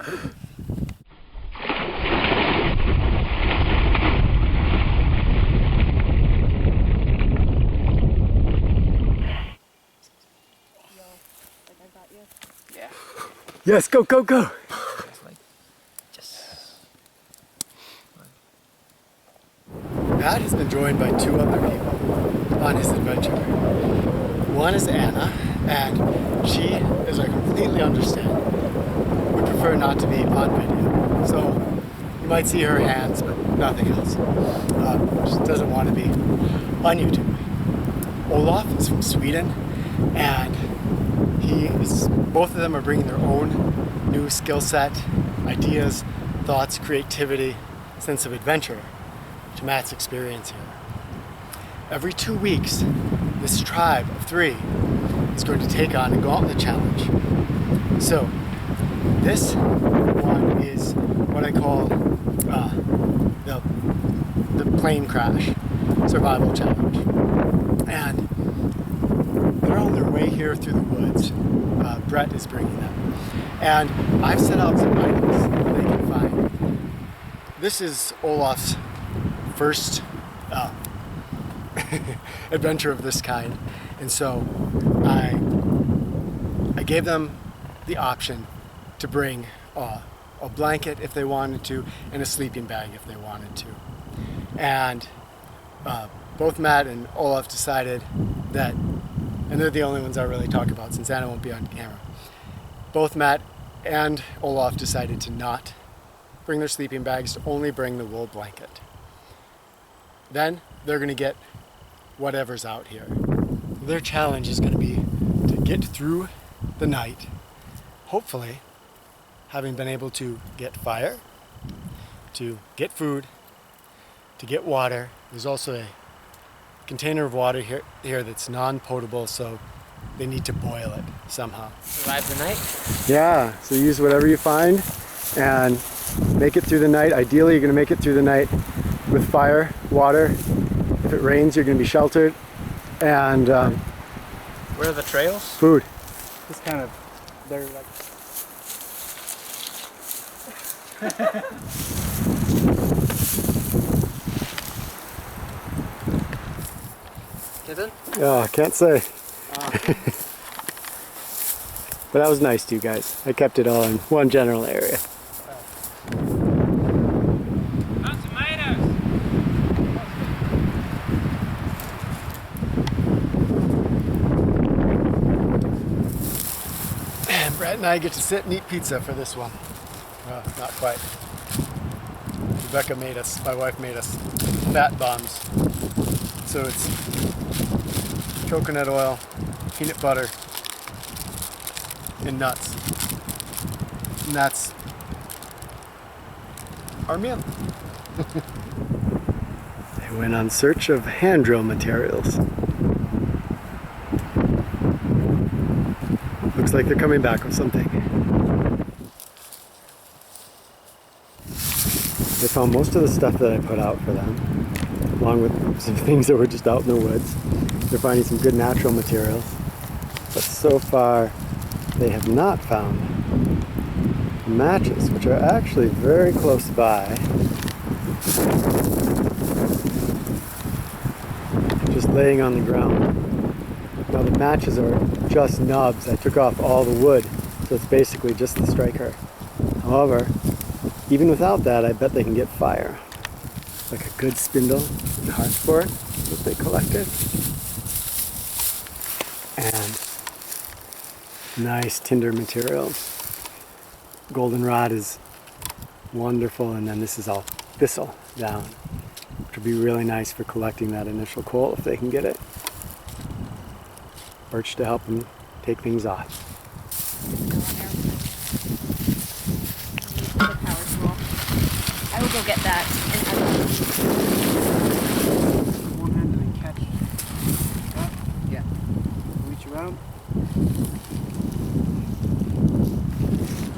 Yeah. Yes, go, go, go. Matt has been joined by two other people on his adventure. One is Anna, and she, as I completely understand, would prefer not to be on video. So you might see her hands, but nothing else. She doesn't want to be on YouTube. Olaf is from Sweden, and both of them are bringing their own new skill set, ideas, thoughts, creativity, sense of adventure to Matt's experience here. Every 2 weeks, this tribe of 3 is going to take on a gauntlet challenge. So, this one is what I call the plane crash survival challenge. And they're on their way here through the woods. Brett is bringing them. And I've set out some items that they can find. This is Olaf's first adventure of this kind, and so I gave them the option to bring a blanket if they wanted to, and a sleeping bag if they wanted to. And both Matt and Olaf decided that, and they're the only ones I really talk about since Anna won't be on camera, both Matt and Olaf decided to not bring their sleeping bags, to only bring the wool blanket. Then they're going to get whatever's out here. Their challenge is going to be to get through the night, hopefully having been able to get fire, to get food, to get water. There's also a container of water here that's non-potable, so they need to boil it somehow. Survive the night? Yeah, so use whatever you find and make it through the night. Ideally, you're going to make it through the night with fire, water. If it rains, you're going to be sheltered. And where are the trails? Food. It's kind of, they're like... Kitten? I can't say. But that was nice to you guys. I kept it all in one general area. And Brett and I get to sit and eat pizza for this one. Well, not quite. Rebecca made us, my wife made us fat bombs. So it's coconut oil, peanut butter, and nuts. And that's our meal. They went on search of hand drill materials. Looks like they're coming back with something. They found most of the stuff that I put out for them, along with some things that were just out in the woods. They're finding some good natural materials, but so far they have not found matches, which are actually very close by. Just laying on the ground. Now the matches are just nubs. I took off all the wood, so it's basically just the striker. However, even without that, I bet they can get fire. Like a good spindle and hartsport that they collected. And nice tinder materials. Goldenrod is wonderful, and then this is all thistle down, which would be really nice for collecting that initial coal if they can get it. Birch to help them take things off. I will go get that. One hand and then catch. Yeah. Reach around.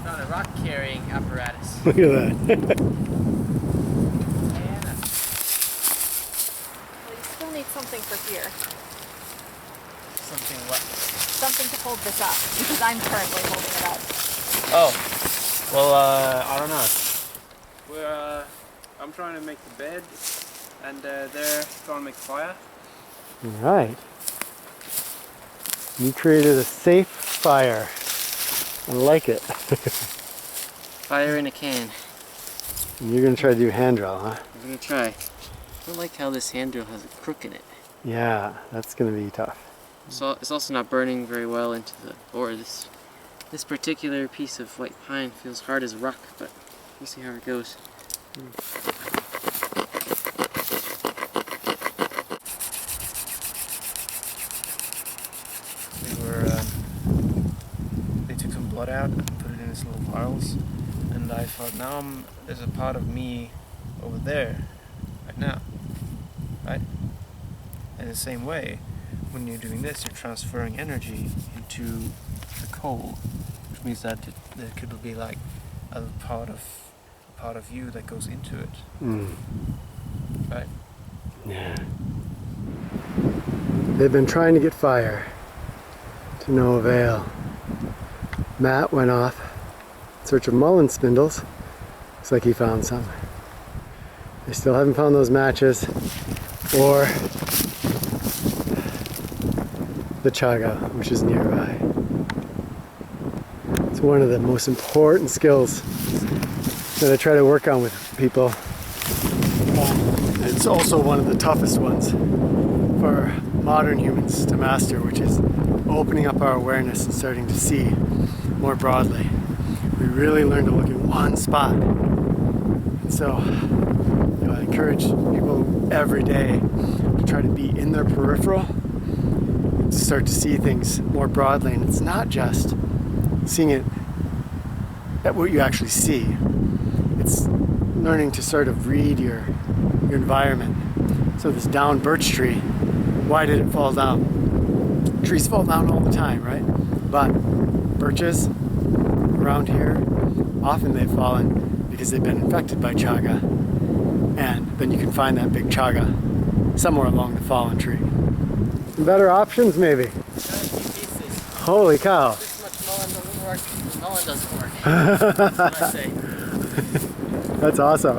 Found a rock carrying apparatus. Look at that. Well, you still need something for here. Something what? Something to hold this up, because I'm currently holding it up. Oh. Well, I don't know. I'm trying to make the bed, and they're trying to make fire. All right. You created a safe fire. I like it. Fire in a can. And you're gonna try to do hand drill, huh? I'm gonna try. I don't like how this hand drill has a crook in it. Yeah, that's gonna be tough. So it's also not burning very well into the ore. This particular piece of white pine feels hard as a rock, but we'll see how it goes. They took some blood out and put it in its little vials, and I thought, now there's a part of me over there, right now, right? In the same way, when you're doing this, you're transferring energy into the coal, which means that there could be like a part of you that goes into it, right? Yeah. They've been trying to get fire to no avail. Matt went off in search of mullein spindles. Looks like he found some. They still haven't found those matches or the chaga, which is nearby. It's one of the most important skills that I try to work on with people. It's also one of the toughest ones for modern humans to master, which is opening up our awareness and starting to see more broadly. We really learn to look in one spot. And so I encourage people every day to try to be in their peripheral, to start to see things more broadly. And it's not just seeing it at what you actually see. It's learning to sort of read your environment. So this downed birch tree, why did it fall down? Trees fall down all the time, right? But birches around here, often they've fallen because they've been infected by chaga. And then you can find that big chaga somewhere along the fallen tree. Some better options, maybe. Holy cow. This much mullein doesn't work. Mullein doesn't work. That's what I say. That's awesome.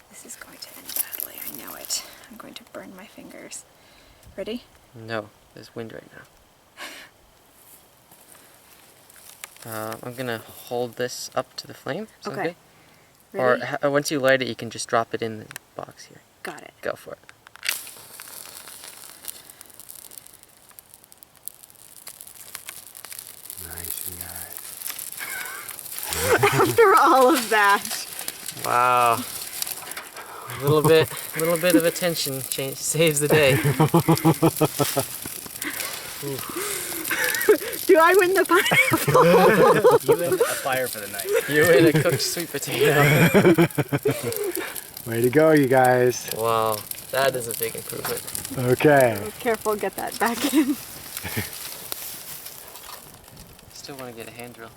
This is going to end badly. I know it. I'm going to burn my fingers. Ready? No, there's wind right now. I'm gonna hold this up to the flame. Sound Okay. good? Or Ready? once you light it, you can just drop it in the box here. Got it. Go for it. Nice, guys. After all of that. Wow. A little bit of attention saves the day. Do I win the pineapple? You win a fire for the night. You win a cooked sweet potato. Way to go, you guys. Wow, that is a big improvement. Okay. Careful, get that back in. Still want to get a hand drill.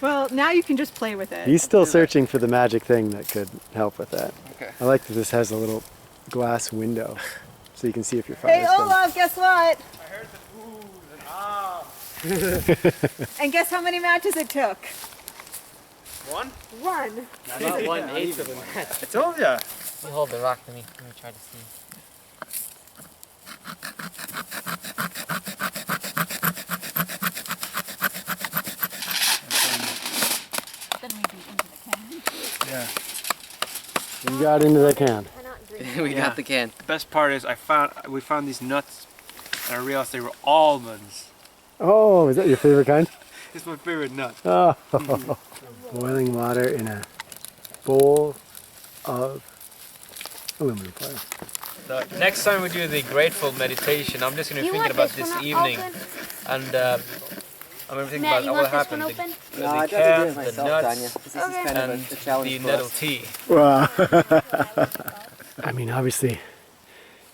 Well, now you can just play with it. He's still searching for the magic thing that could help with that. Okay. I like that this has a little glass window so you can see if your fire's Hey, done. Olaf, guess what? I heard the oohs and ah. And guess how many matches it took? One? One. About 1/8 of a match. I told ya. You hold the rock. Let me try to see. Then we beat into the can. Yeah. You got into the can. We got the can. The best part is we found these nuts, and I realized they were almonds. Oh, is that your favorite kind? It's my favorite nut. Oh. Boiling water in a bowl of aluminum foil. So next time we do the grateful meditation, I'm just going to be thinking about this evening, and I'm going to think about what happened. The can, the nuts, and the nettle tea. Wow. I mean, obviously,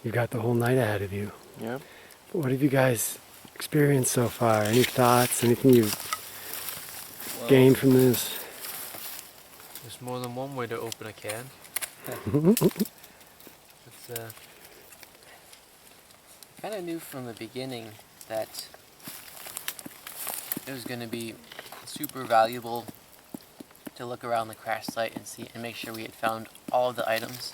you've got the whole night ahead of you. Yeah. But what have you guys experienced so far? Any thoughts? Anything you've gained from this? There's more than one way to open a can. It's kind of knew from the beginning that it was going to be super valuable to look around the crash site and see and make sure we had found all of the items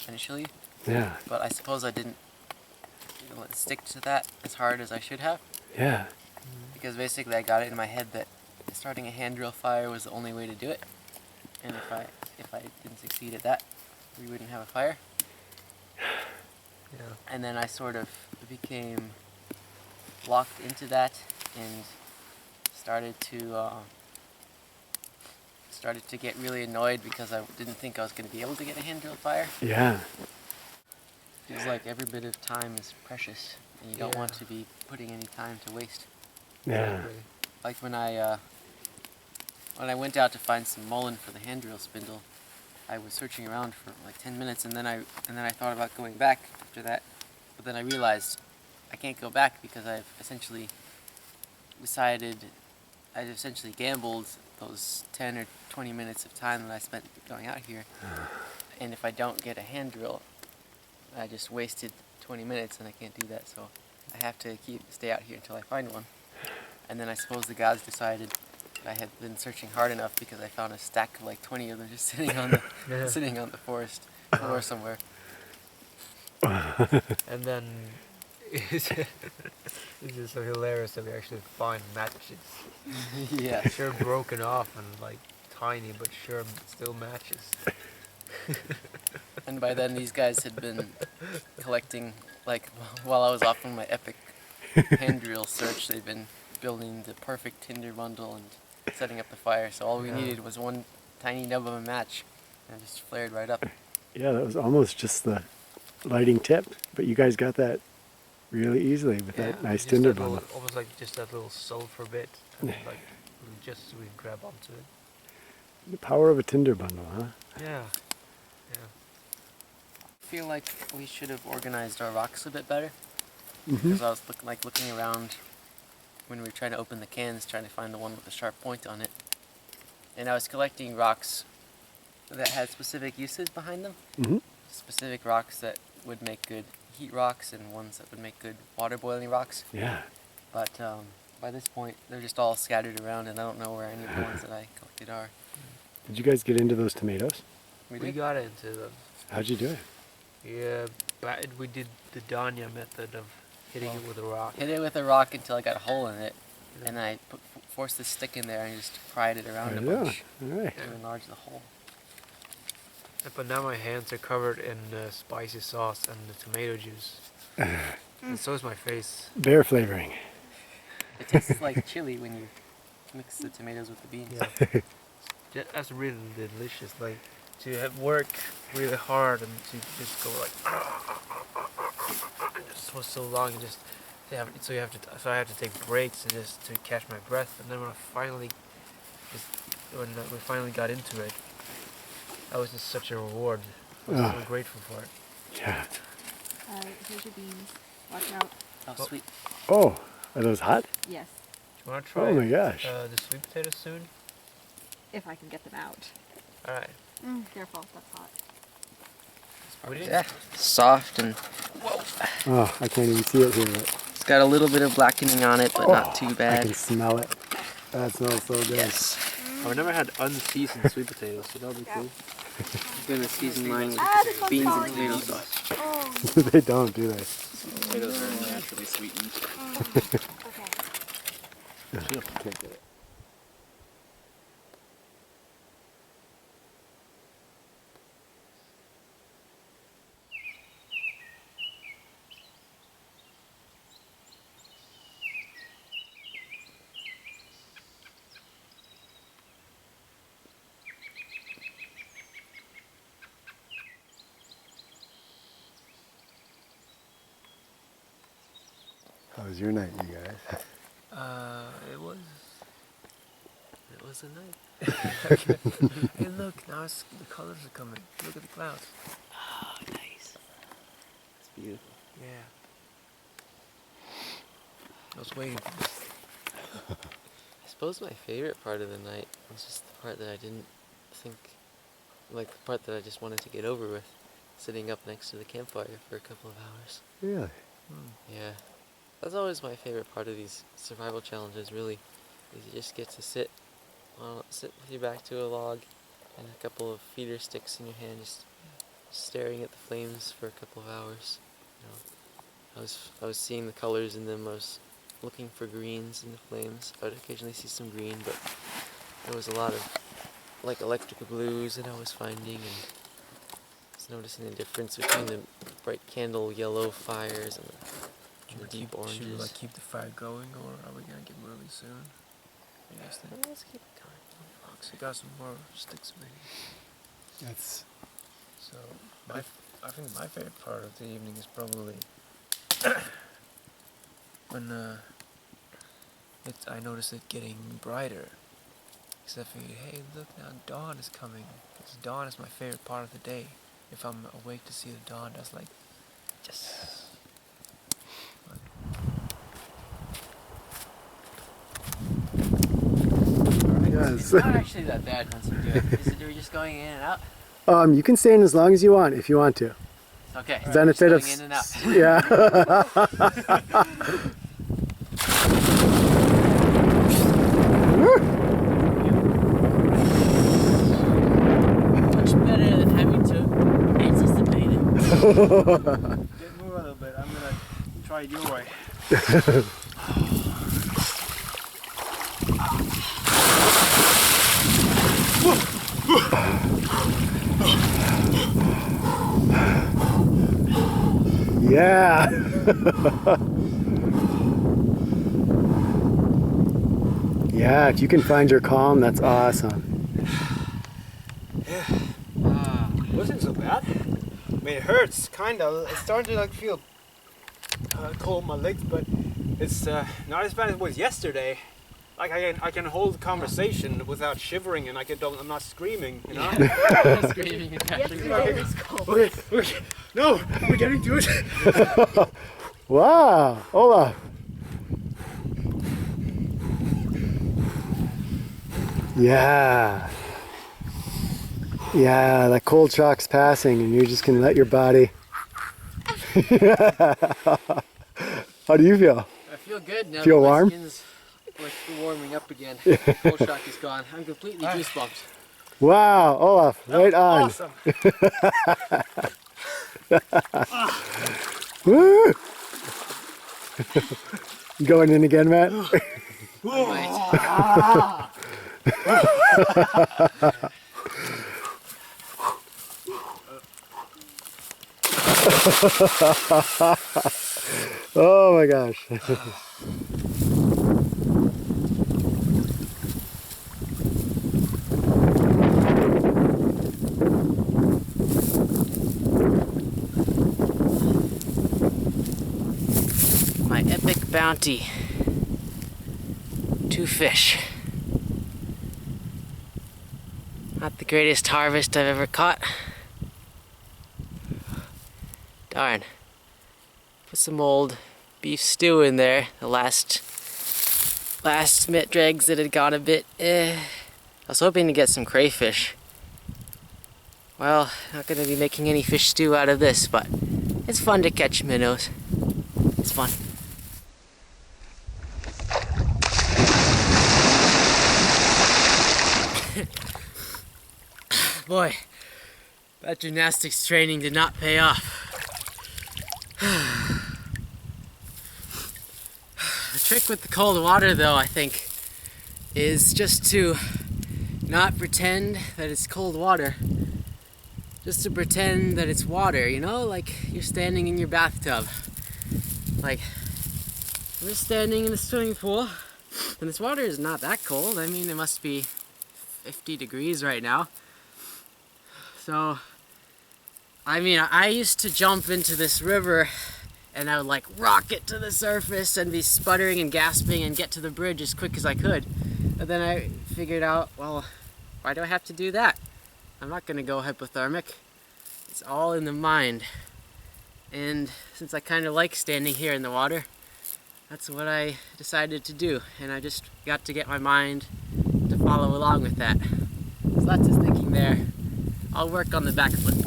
initially. Yeah. But I suppose I didn't stick to that as hard as I should have, Yeah. because basically I got it in my head that starting a hand drill fire was the only way to do it, and if I didn't succeed at that, we wouldn't have a fire. Yeah. And then I sort of became locked into that and started to get really annoyed because I didn't think I was going to be able to get a hand drill fire. Yeah. Feels like every bit of time is precious, and you don't want Yeah. to be putting any time to waste. Yeah. Like when I went out to find some mullein for the hand drill spindle, I was searching around for like 10 minutes, and then I thought about going back after that, but then I realized I can't go back because I've essentially gambled those 10 or 20 minutes of time that I spent going out here, and if I don't get a hand drill, I just wasted 20 minutes, and I can't do that, so I have to stay out here until I find one. And then I suppose the gods decided that I had been searching hard enough because I found a stack of like 20 of them just sitting on the sitting on the forest floor somewhere. And then it's just so hilarious that we actually find matches. Yeah. Sure broken off and like tiny, but sure still matches. And by then these guys had been collecting, like while I was off on my epic hand drill search, they'd been building the perfect tinder bundle and setting up the fire. So all we needed was one tiny nub of a match, and it just flared right up. Yeah, that was almost just the lighting tip, but you guys got that really easily with that nice just tinder that little- bundle. almost like just that little sulfur bit, and like just so we can grab onto it. The power of a tinder bundle, huh? Yeah. I feel like we should have organized our rocks a bit better, Mm-hmm. because I was looking around when we were trying to open the cans, trying to find the one with the sharp point on it, and I was collecting rocks that had specific uses behind them. Mm-hmm. Specific rocks that would make good heat rocks and ones that would make good water boiling rocks. Yeah. But by this point, they're just all scattered around, and I don't know where any of the ones that I collected are. Did you guys get into those tomatoes? We did? got into them. How'd you do it? Yeah, but we did the Danya method of hitting it with a rock. Hit it with a rock until I got a hole in it, and then I forced the stick in there and just pried it around a Right on. bunch All right. to enlarge the hole. But now my hands are covered in spicy sauce and the tomato juice. And so is my face. Bear flavoring. It tastes like chili when you mix the tomatoes with the beans. Yeah. That's really delicious. Like to work really hard and to just go like just for so long and just so I have to take breaks and just to catch my breath. And then when we finally got into it, that was just such a reward. I was so grateful for it. Yeah. Here's your beans. Watch out. Oh, sweet. Oh, are those hot? Yes, Do you want to try Oh my gosh. the sweet potatoes soon? if I can get them out. All right. Careful, that's hot. We didn't- Yeah, soft, and Oh, I can't even see it here. But it's got a little bit of blackening on it, but not too I bad. can smell it. That smells so good. Yes. I've never had unseasoned sweet potatoes, so that'll be cool. I'm gonna season mine with this one's beans and falling tomato off. sauce. Oh, They don't, do they? Potatoes are naturally sweetened. okay. Can't get it. How was your night, you guys? It was a night. Hey, look, now the colors are coming. Look at the clouds. Oh, nice. It's beautiful. Yeah. I was waiting for this. I suppose my favorite part of the night was just the part that I didn't think, like the part that I just wanted to get over with, sitting up next to the campfire for a couple of hours. Really? Yeah. That's always my favorite part of these survival challenges, really, is you just get to sit with your back to a log and a couple of feeder sticks in your hand, just staring at the flames for a couple of hours. You know, I was seeing the colors in them. I was looking for greens in the flames. I would occasionally see some green, but there was a lot of like electrical blues that I was finding, and I was noticing the difference between the bright candle yellow fires and the deep oranges. Should we like keep the fire going, or are we gonna get moving soon? What do you guys think? Let's keep it going. Fox, you got some more sticks, maybe. That's So I think my favorite part of the evening is probably when I noticed it getting brighter. Because I figured, hey, look now, dawn is coming. Because dawn is my favorite part of the day. If I'm awake to see the dawn, that's like, yes. It's not actually that bad once you do it. Are we just going in and out? you can stay in as long as you want if you want to. Okay. Benefit of going in and out. yeah. Much better than having to anticipate it. Get move a little bit. I'm gonna try it your way. Yeah. Yeah, if you can find your calm, that's awesome. Wasn't so bad. I mean, it hurts, kinda. It's starting to like feel cold in my legs, but it's not as bad as it was yesterday. Like I can hold conversation without shivering, and I'm not screaming, you know. Yeah. Screaming and actually Okay. No, we're getting to it. Wow, Olaf. Yeah. Yeah, that cold shock's passing and you're just gonna let your body. How do you feel? I feel good now. Feel that my warm? skin's like warming up again. Cold shock is gone. I'm completely goosebumped. Wow, Olaf, right on. Awesome. Woo! You going in again, Matt? Oh my gosh. My epic bounty. 2 fish. Not the greatest harvest I've ever caught. Darn. Put some old beef stew in there. The last mitt dregs that had got a bit I was hoping to get some crayfish. Well, not gonna be making any fish stew out of this, but it's fun to catch minnows. It's fun. Boy, that gymnastics training did not pay off. The trick with the cold water, though, I think, is just to not pretend that it's cold water. Just to pretend that it's water, you know? Like you're standing in your bathtub. Like, we're standing in a swimming pool, and this water is not that cold. I mean, it must be 50 degrees right now. So, I mean, I used to jump into this river and I would like rocket to the surface and be sputtering and gasping and get to the bridge as quick as I could. But then I figured out, well, why do I have to do that? I'm not gonna go hypothermic. It's all in the mind. And since I kind of like standing here in the water, that's what I decided to do. And I just got to get my mind to follow along with that. There's lots of thinking there. I'll work on the backflip.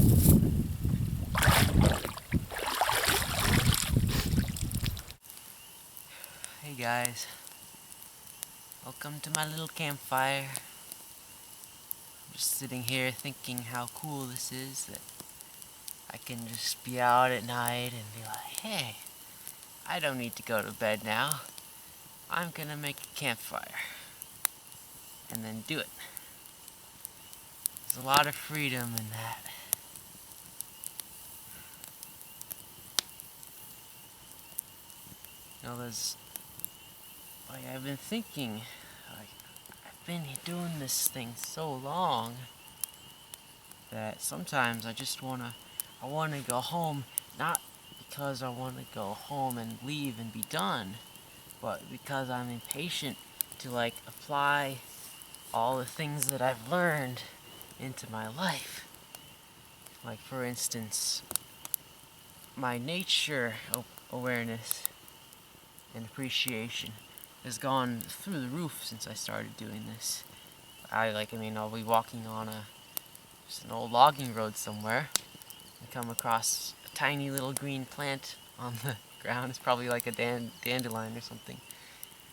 guys. Welcome to my little campfire. I'm just sitting here thinking how cool this is that I can just be out at night and be like, hey, I don't need to go to bed now. I'm gonna make a campfire. And then do it. There's a lot of freedom in that. You know, I've been thinking, I've been doing this thing so long that sometimes I wanna go home, not because I wanna go home and leave and be done, but because I'm impatient to apply all the things that I've learned into my life. Like, for instance, my nature awareness and appreciation has gone through the roof since I started doing this. I'll be walking on just an old logging road somewhere and come across a tiny little green plant on the ground. It's probably like a dandelion or something.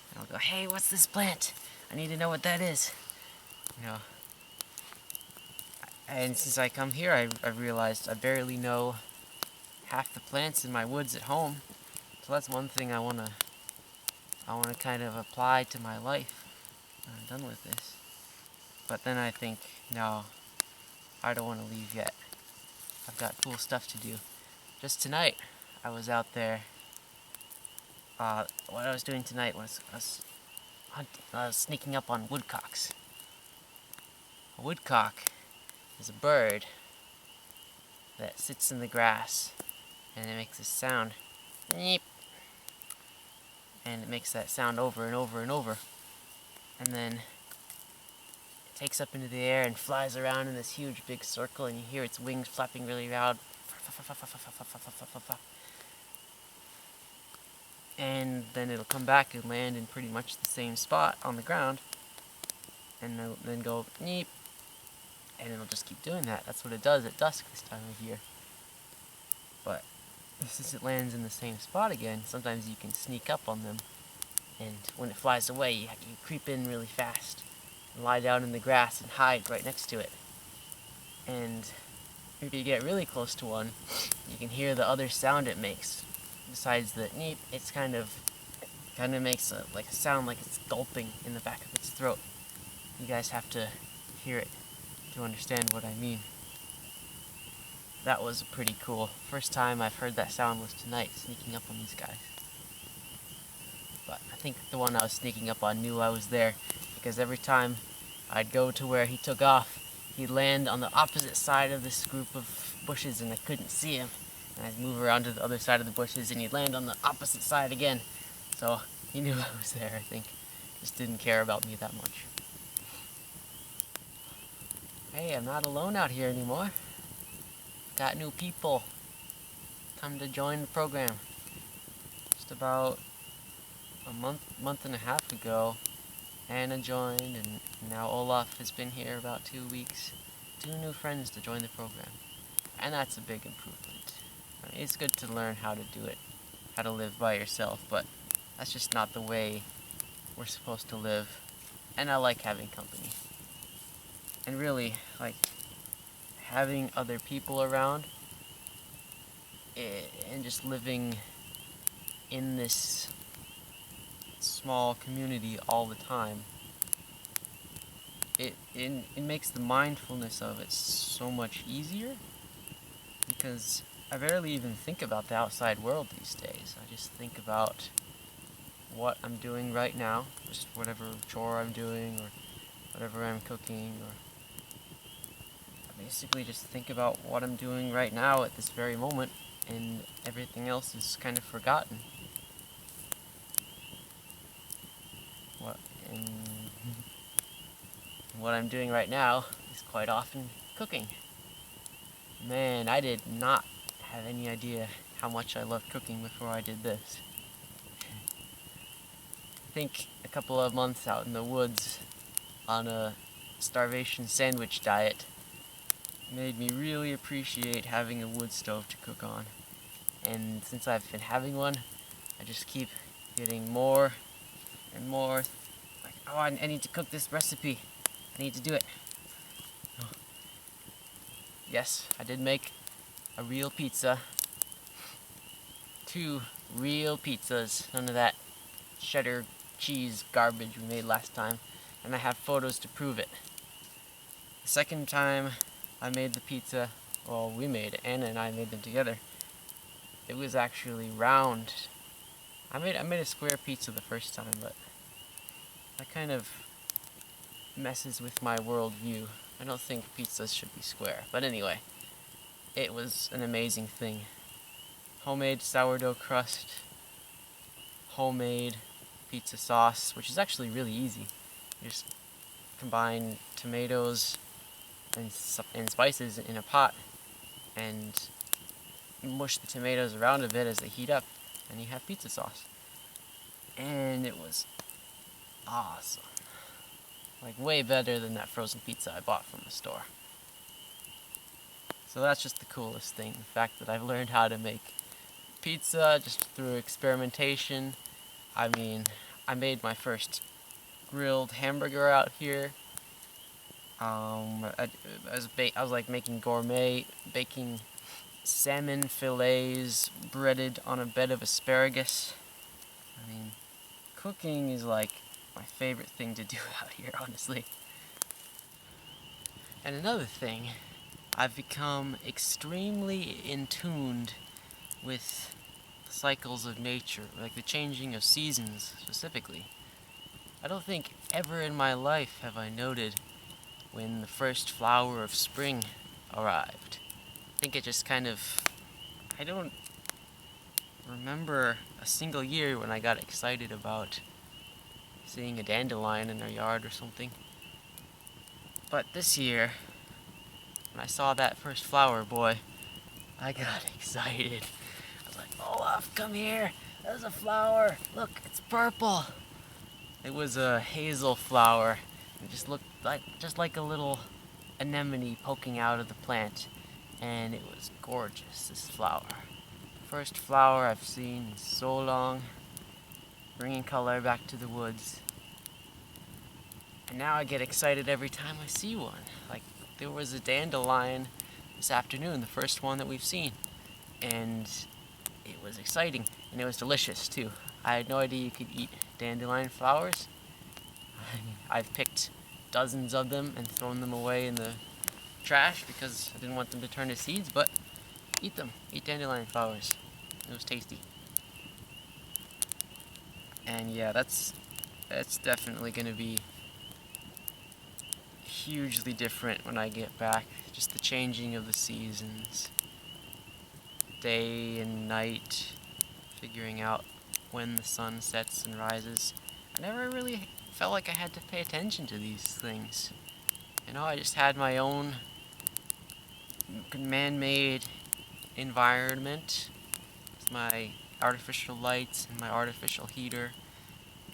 And I'll go, hey, what's this plant? I need to know what that is. You know. And since I come here, I realized I barely know half the plants in my woods at home. So that's one thing I wanna kind of apply to my life when I'm done with this. But then I think, no, I don't want to leave yet. I've got cool stuff to do. Just tonight, I was out there. What I was doing tonight was I was sneaking up on woodcocks. A woodcock is a bird that sits in the grass and it makes this sound. Neep. And it makes that sound over and over and over. And then it takes up into the air and flies around in this huge big circle, and you hear its wings flapping really loud. And then it'll come back and land in pretty much the same spot on the ground, and then go neep, and it'll just keep doing that. That's what it does at dusk this time of year. But since it lands in the same spot again, sometimes you can sneak up on them, and when it flies away, you creep in really fast and lie down in the grass and hide right next to it. And if you get really close to one, you can hear the other sound it makes. Besides the neep, it's kind of makes a sound like it's gulping in the back of its throat. You guys have to hear it to understand what I mean. That was pretty cool. First time I've heard that sound was tonight, sneaking up on these guys. But I think the one I was sneaking up on knew I was there, because every time I'd go to where he took off, he'd land on the opposite side of this group of bushes and I couldn't see him. And I'd move around to the other side of the bushes and he'd land on the opposite side again. So he knew I was there, I think. Just didn't care about me that much. Hey, I'm not alone out here anymore. Got new people come to join the program. Just about a month and a half ago, Anna joined, and now Olaf has been here about 2 weeks. 2 new friends to join the program, and that's a big improvement. I mean, it's good to learn how to do it, how to live by yourself, but that's just not the way we're supposed to live, and I like having company. And really, having other people around and just living in this small community all the time, it makes the mindfulness of it so much easier, because I barely even think about the outside world these days. I just think about what I'm doing right now, just whatever chore I'm doing or whatever I'm cooking, or basically just think about what I'm doing right now at this very moment, and everything else is kind of forgotten. What I'm doing right now is quite often cooking. Man, I did not have any idea how much I loved cooking before I did this. I think a couple of months out in the woods on a starvation sandwich diet made me really appreciate having a wood stove to cook on. And since I've been having one, I just keep getting more and more. Like, oh, I need to cook this recipe. I need to do it. Oh. Yes, I did make a real pizza. 2 real pizzas. None of that cheddar cheese garbage we made last time. And I have photos to prove it. The second time I made the pizza, well, we made it, Anna and I made them together. It was actually round. I made a square pizza the first time, but that kind of messes with my worldview. I don't think pizzas should be square. But anyway, it was an amazing thing. Homemade sourdough crust, homemade pizza sauce, which is actually really easy. You just combine tomatoes and spices in a pot and mush the tomatoes around a bit as they heat up, and you have pizza sauce. And it was awesome. Like, way better than that frozen pizza I bought from the store. So that's just the coolest thing, the fact that I've learned how to make pizza just through experimentation. I mean, I made my first grilled hamburger out here. I was like making gourmet, baking salmon fillets breaded on a bed of asparagus. I mean, cooking is like my favorite thing to do out here, honestly. And another thing, I've become extremely in tune with cycles of nature, like the changing of seasons specifically. I don't think ever in my life have I noted when the first flower of spring arrived. I think it just kind of, I don't remember a single year when I got excited about seeing a dandelion in our yard or something. But this year, when I saw that first flower, boy, I got excited. I was like, Olaf, come here. There's a flower. Look, it's purple. It was a hazel flower. It just looked just like a little anemone poking out of the plant. And it was gorgeous, this flower. First flower I've seen in so long, bringing color back to the woods. And now I get excited every time I see one. Like, there was a dandelion this afternoon, the first one that we've seen. And it was exciting, and it was delicious too. I had no idea you could eat dandelion flowers. I've picked dozens of them and thrown them away in the trash because I didn't want them to turn to seeds, but eat them. Eat dandelion flowers. It was tasty. And yeah, that's definitely going to be hugely different when I get back. Just the changing of the seasons. Day and night. Figuring out when the sun sets and rises. I never really felt like I had to pay attention to these things. You know, I just had my own man-made environment with my artificial lights and my artificial heater,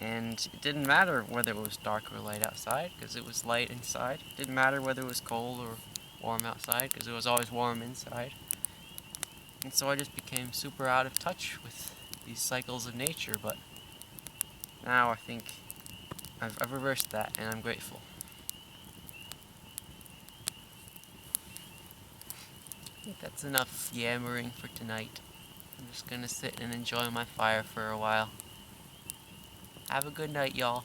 and it didn't matter whether it was dark or light outside because it was light inside. It didn't matter whether it was cold or warm outside because it was always warm inside. And so I just became super out of touch with these cycles of nature, but now I think I've reversed that and I'm grateful. I think that's enough yammering for tonight. I'm just gonna sit and enjoy my fire for a while. Have a good night, y'all.